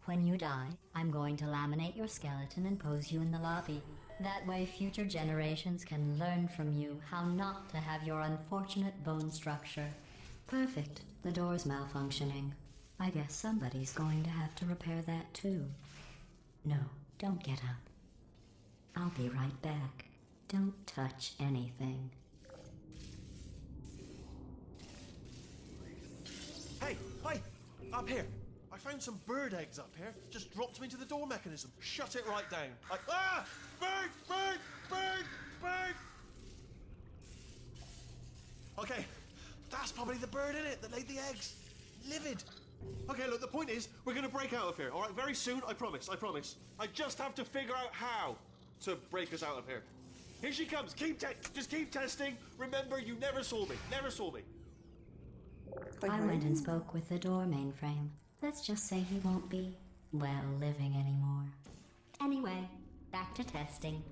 When you die, I'm going to laminate your skeleton and pose you in the lobby. That way future generations can learn from you how not to have your unfortunate bone structure. Perfect. The door's malfunctioning. I guess somebody's going to have to repair that too. No, don't get up. I'll be right back. Don't touch anything. Hey, up here. I found some bird eggs up here. Just dropped them into the door mechanism. Shut it right down. Bird! Okay, that's probably the bird in it that laid the eggs. Livid. Okay, look, the point is, we're gonna break out of here, all right? Very soon, I promise. I just have to figure out how to break us out of here. Here she comes. Just keep testing. Remember, you never saw me. I went and spoke with the door mainframe. Let's just say he won't be, well, living anymore. Anyway, back to testing.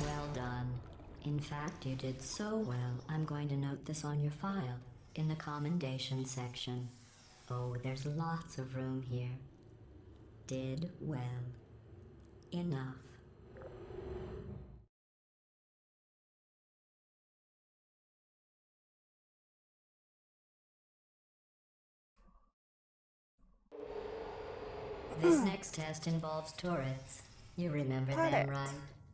Well done. In fact, you did so well, I'm going to note this on your file, in the commendation section. Oh, there's lots of room here. Did well. Enough. This next test involves turrets. You remember them, Turret. right?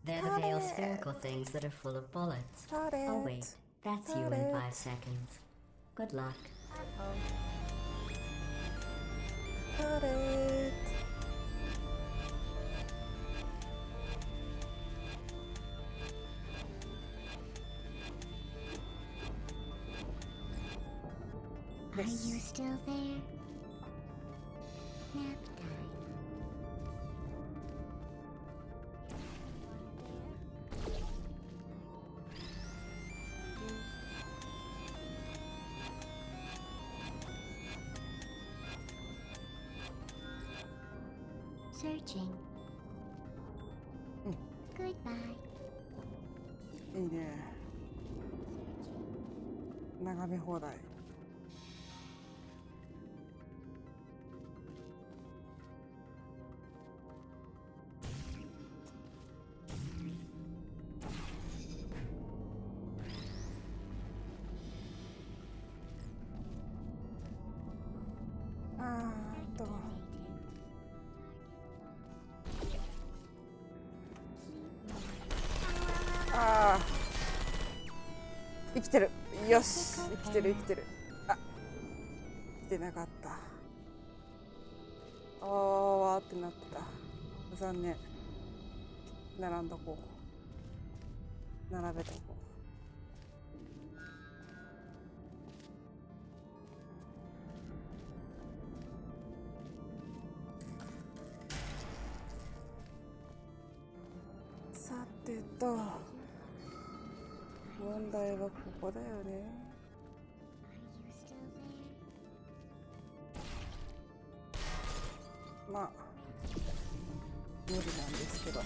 They're the pale Turret. spherical things that are full of bullets. Turret. Oh wait, that's you in Turret. 5 seconds. Good luck. Turret. Are you still there? Nap time. Searching. Goodbye. いいね。眺め放題。ああ、生きてる。よし、生きてる。あ、生きてなかった。わーってなってた。残念。並んどこう。並べとこう。さてと、問題はここだよね。まあ無理なんですけど。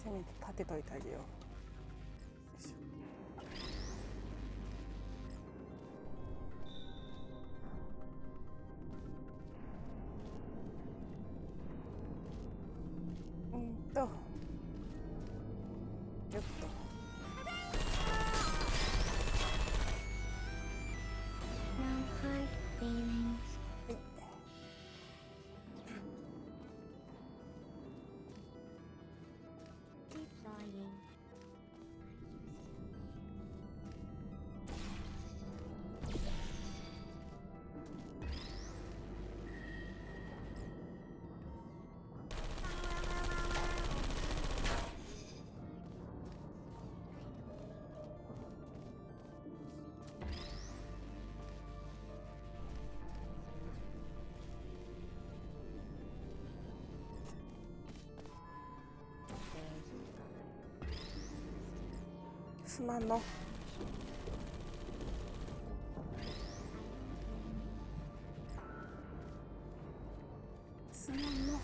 せめて立てといてあげよう。よいしょ。よっと。No hard feelings. はい。Deploying. You すまんの。すまんの。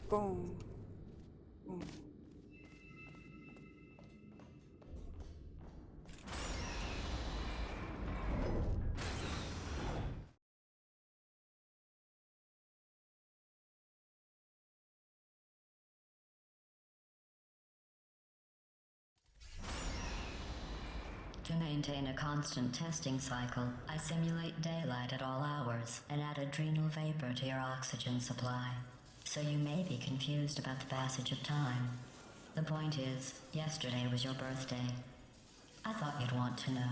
ゴン。To maintain a constant testing cycle, I simulate daylight at all hours and add adrenal vapor to your oxygen supply. So you may be confused about the passage of time. The point is, yesterday was your birthday. I thought you'd want to know.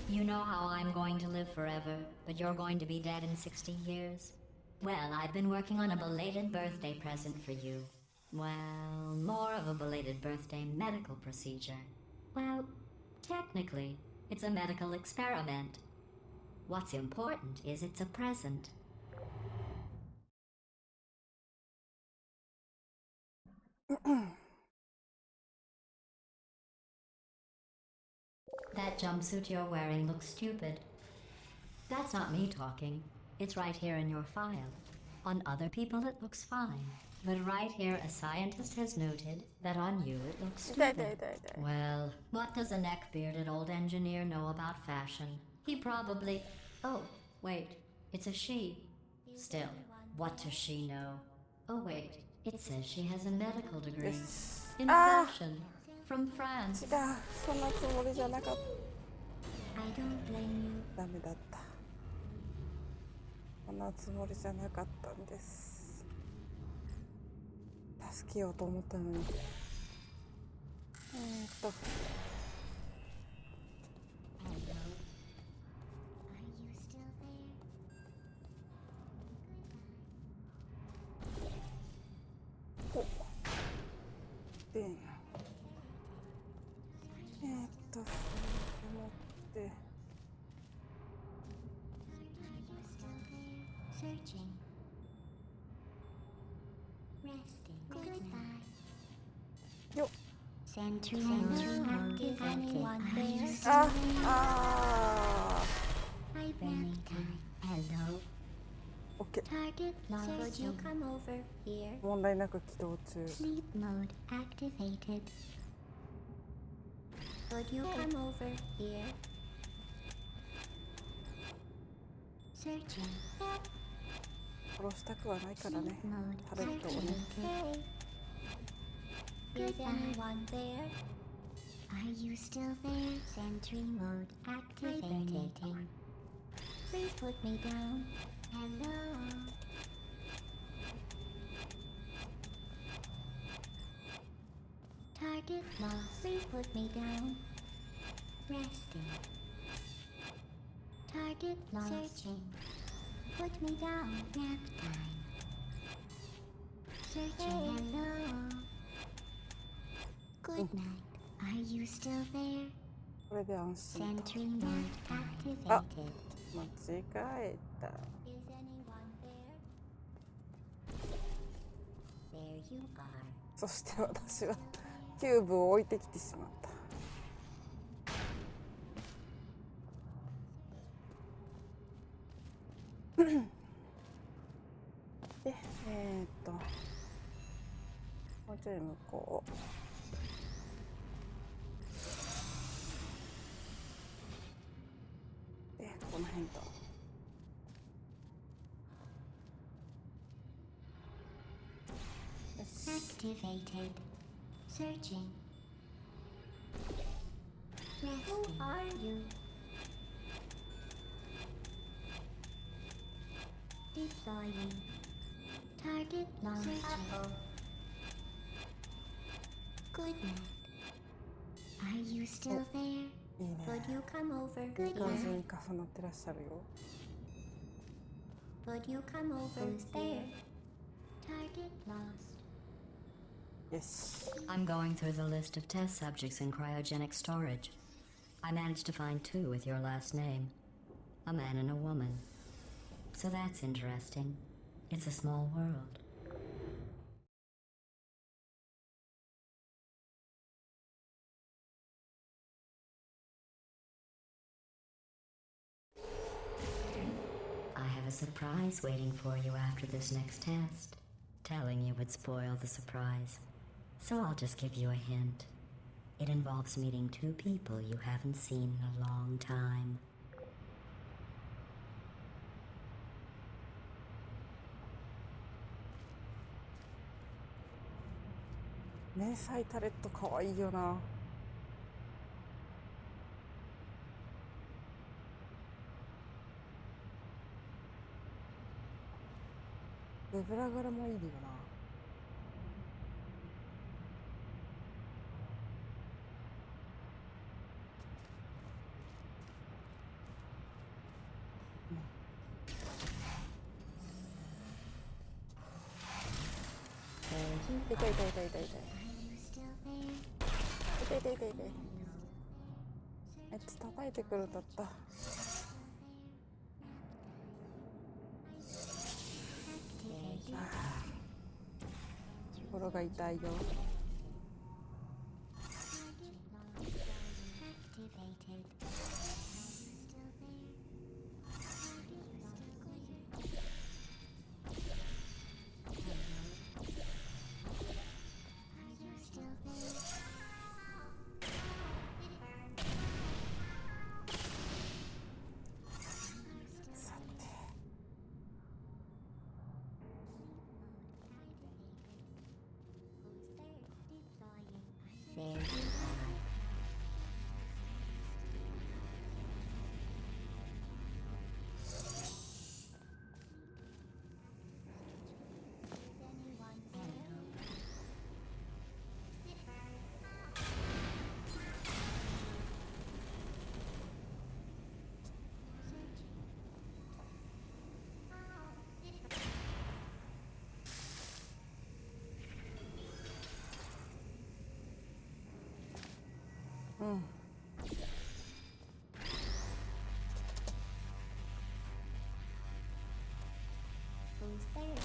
You know how I'm going to live forever, but you're going to be dead in 60 years? Well, I've been working on a belated birthday present for you. Well, more of a belated birthday medical procedure. Well, technically, it's a medical experiment. What's important is it's a present. That jumpsuit you're wearing looks stupid. That's not me talking. It's right here in your file. On other people it looks fine. But right here a scientist has noted that on you it looks stupid. Well, what does a neck-bearded old engineer know about fashion? He probably... Oh, wait. It's a she. Still, what does she know? Oh wait, it says she has a medical degree. In fashion. From France. 違う、そんなつもりじゃなかった。 I don't blame you. ダメだった。そんなつもりじゃなかったんです。助けようと思ったのに。Hello. Are you still there? Goodbye. で、それで持って。 Searching. Resting. Goodbye. Yo. Sentry mode activated. Hi, Benny. Hello. OK。 Target lost. Could you come over here? 問題なく起動中。 Sleep mode activated. Could you come over here? Searching. 殺したくはないからね。 Mode タレットをね。 Is anyone there? Are you still there? Sentry mode activating. Please put me down. Hello. Target lost. Please put me down. Resting. Target lost. Searching. Put me down. Nap time. Searching. Hello. Good night. Are you still there? これで安心だ。 Sentry mode activated. 間違えた。 Is anyone there? There you are. そして私はキューブを置いてきてしまった。で、もうちょい向こう。で、この辺と。よし。 Activated. Searching. Who are you? Deploying. Target lost. Good night. Are you still there? いいね。 Would you come over? いい Good 感じ night. に重なってらっしゃるよ。 Would you come over? Who's there? Target lost. よし。 I'm going through the list of test subjects in cryogenic storage. I managed to find 2 with your last name. A man and a woman. So that's interesting. It's a small world. 'I have a surprise waiting for you after this next test. Telling you would spoil the surprise. So I'll just give you a hint. It involves meeting 2 people you haven't seen in a long time. 迷彩タレットかわいいよな。ゼブラ柄もいいよな。痛い痛い痛い痛い痛い。 Are you still there? 痛い痛い痛い痛い。あいつ叩いてくるんだった。 Activated. 心が痛いよ。 Activated. Are you still there? さて。 There you are. Who's there?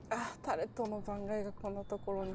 あ、タレットの残骸がこんなところに。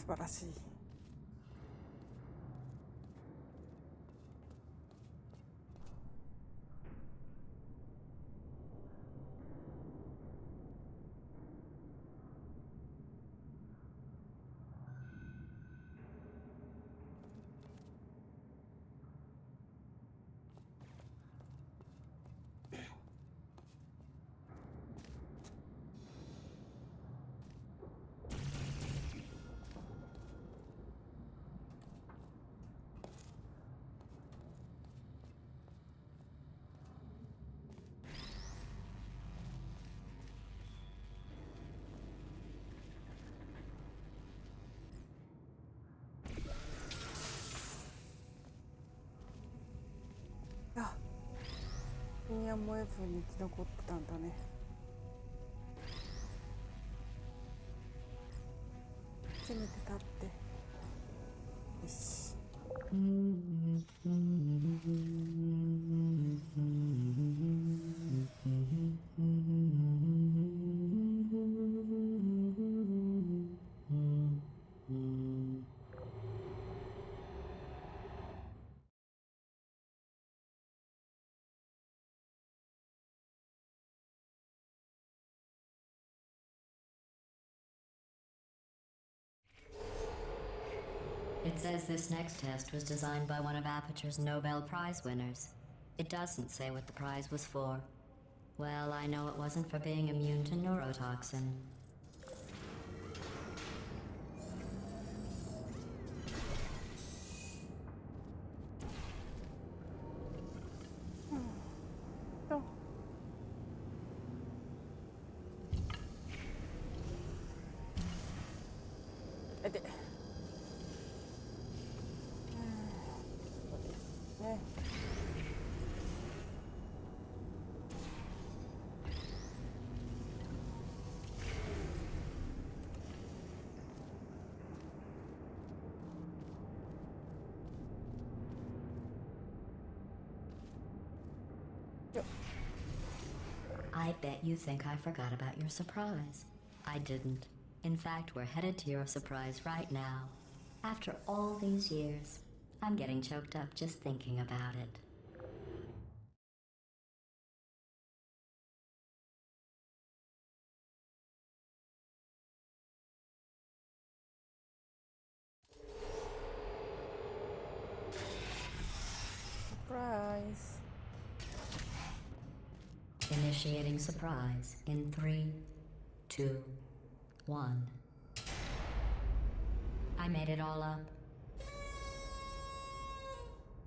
素晴らしい。あ、君は燃えずに生き残ってたんだね。せめて立って。よし。It says this next test was designed by one of Aperture's Nobel Prize winners. It doesn't say what the prize was for. Well, I know it wasn't for being immune to neurotoxin. I bet you think I forgot about your surprise. I didn't. In fact, we're headed to your surprise right now. After all these years, I'm getting choked up just thinking about it. Surprise. Initiating surprise in 3, 2, 1. I made it all up.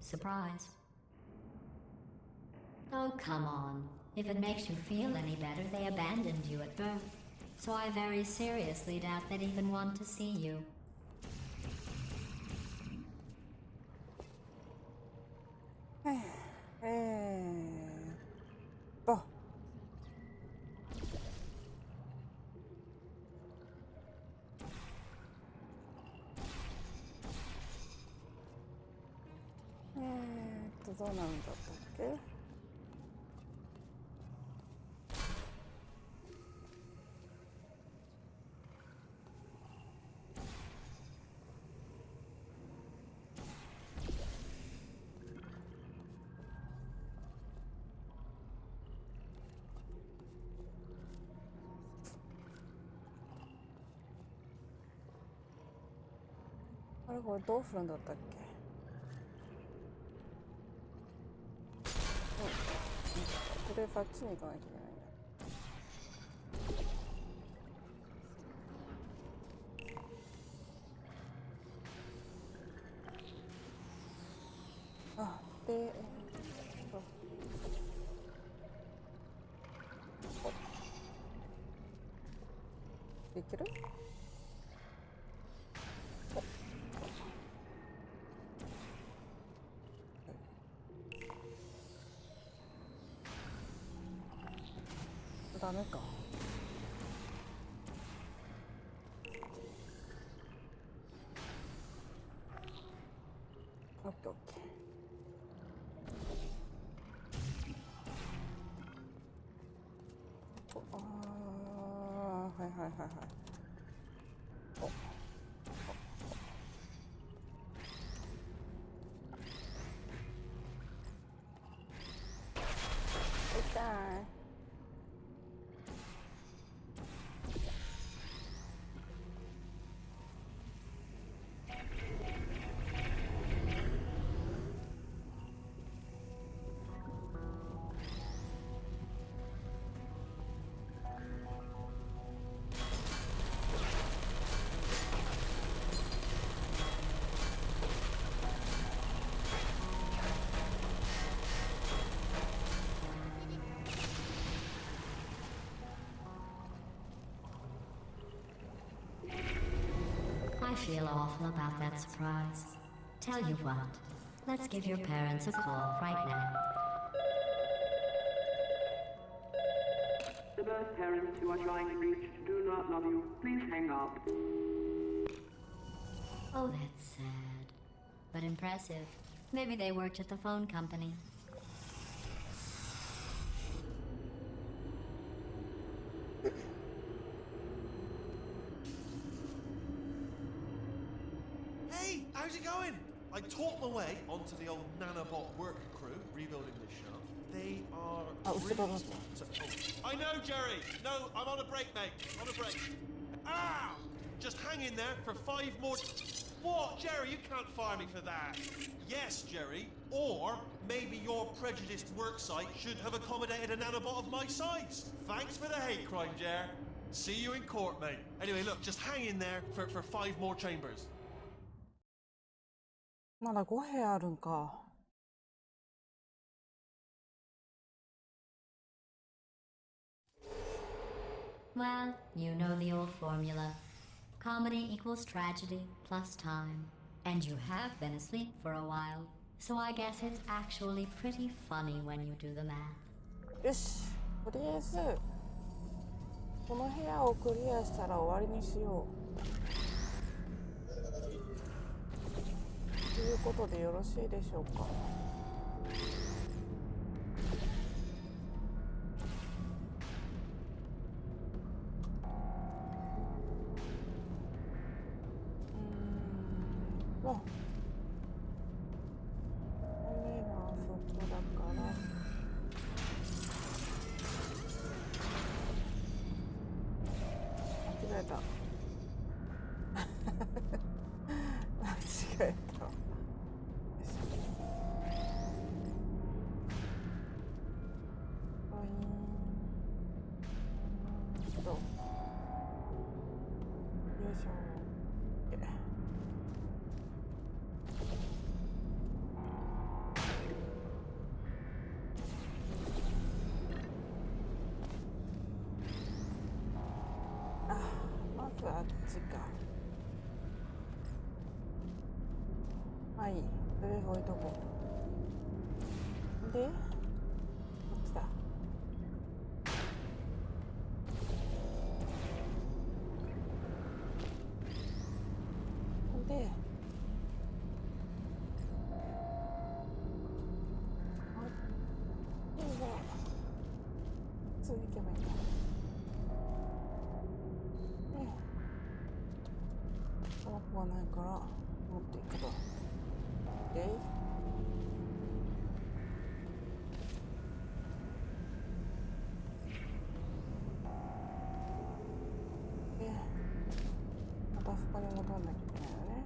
Surprise. Oh, come on. If it makes you feel any better, they abandoned you at birth. So I very seriously doubt they'd even want to see you.どうなんだったっけ。あれこれどうするんだったっけ。これそっちに行かなきゃいけないんだ。あ、で、できる？ダメか。オッケーオッケー。はいはいはいはい。I feel awful about that surprise. Tell you what, let's give your parents a call right now. The birth parents you are trying to reach do not love you. Please hang up. Oh, that's sad. But impressive. Maybe they worked at the phone company. Hey, how's it going? I talked my way onto the old nanobot work crew rebuilding this shaft. They are really smart. I know, Jerry. No, I'm on a break, mate. On a break. Ah! Just hang in there for 5 more. What, Jerry? You can't fire me for that. Yes, Jerry. Or maybe your prejudiced work site should have accommodated a nanobot of my size. Thanks for the hate crime, Jer. See you in court, mate. Anyway, look, just hang in there for 5 more chambers. まだ5部屋あるんか。Well, you know the old formula. Comedy equals tragedy plus time. And you have been asleep for a while. So I guess it's actually pretty funny when you do the math. よし、とりあえずこの部屋をクリアしたら終わりにしようということでよろしいでしょうか。あ、骨はそこだから間違えた間違えた。よいしょ。まずあっちか。はい、とりあえず置いとこう。で、こっちだ。で、普通に行けばいいんだ。この子がないから持っていくと。で、またそこに戻んなきゃいけないよね。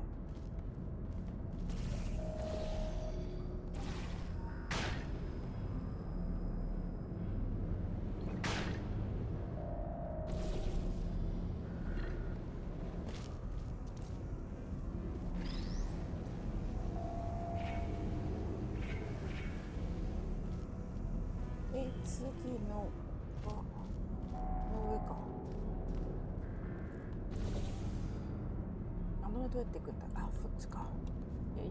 次のはこの上か。あの上どうやって行くんだ。あ、そっちか。えい。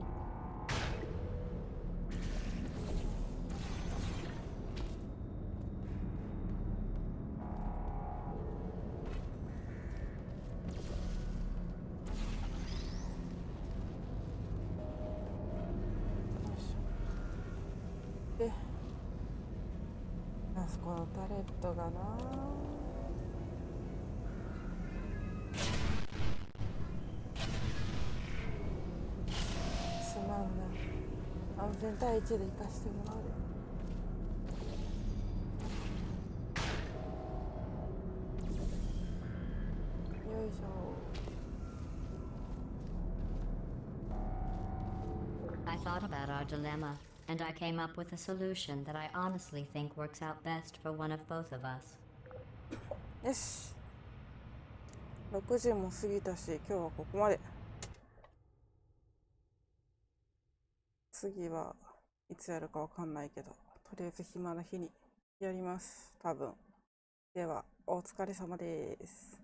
で、あそこのタレットがな。すまんな。安全第一で行かしてもらう。よいしょ。I thought about our dilemma, and I came up with a solution that I honestly think works out best for one of both of us. よし。6時も過ぎたし、今日はここまで。次はいつやるかわかんないけど、とりあえず暇な日にやります。多分。では、お疲れ様です。